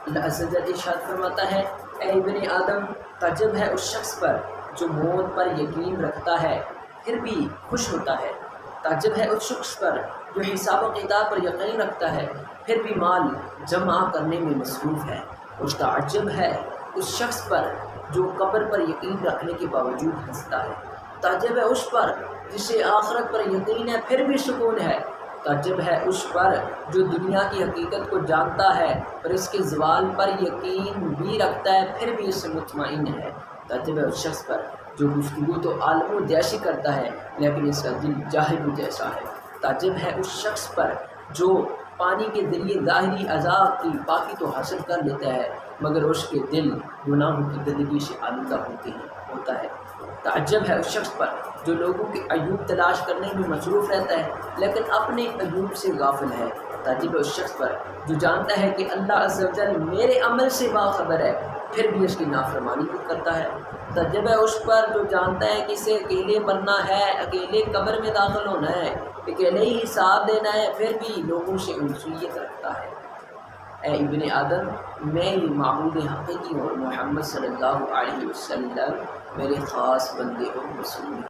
اللہ عز و جل ارشاد فرماتا ہے، اے ابن آدم، تعجب ہے اس شخص پر جو موت پر یقین رکھتا ہے پھر بھی خوش ہوتا ہے، تعجب ہے اس شخص پر جو حساب و کتاب پر یقین رکھتا ہے پھر بھی مال جمع کرنے میں مصروف ہے، اور تعجب ہے اس شخص پر جو قبر پر یقین رکھنے کے باوجود ہنستا ہے، تعجب ہے اس پر جسے آخرت پر یقین ہے پھر بھی سکون ہے، تعجب ہے اس پر جو دنیا کی حقیقت کو جانتا ہے اور اس کے زوال پر یقین بھی رکھتا ہے پھر بھی اس سے مطمئن ہے، تعجب ہے اس شخص پر جو گفتگو تو عالموں جیسی کرتا ہے لیکن اس کا دل جاہلوں جیسا ہے، تعجب ہے اس شخص پر جو پانی کے ذریعے ظاہری اعضاء کی پاکی تو حاصل کر لیتا ہے مگر اس کے دل گناہوں کی گندگی سے آلودہ ہوتا ہے، تعجب ہے اس شخص پر جو لوگوں کے عیوب تلاش کرنے میں مصروف رہتا ہے لیکن اپنے عیوب سے غافل ہے، تعجب ہے اس شخص پر جو جانتا ہے کہ اللہ عز و جل میرے عمل سے باخبر ہے پھر بھی اس کی نافرمانی بھی کرتا ہے، تعجب ہے اس پر جو جانتا ہے کہ اسے اکیلے مرنا ہے، اکیلے قبر میں داخل ہونا ہے، اکیلے ہی حساب دینا ہے پھر بھی لوگوں سے انسویت رکھتا ہے۔ اے ابن آدم، میں یہ معبود حقیقی اور محمد صلی اللہ علیہ وسلم میرے خاص بندے اور رسول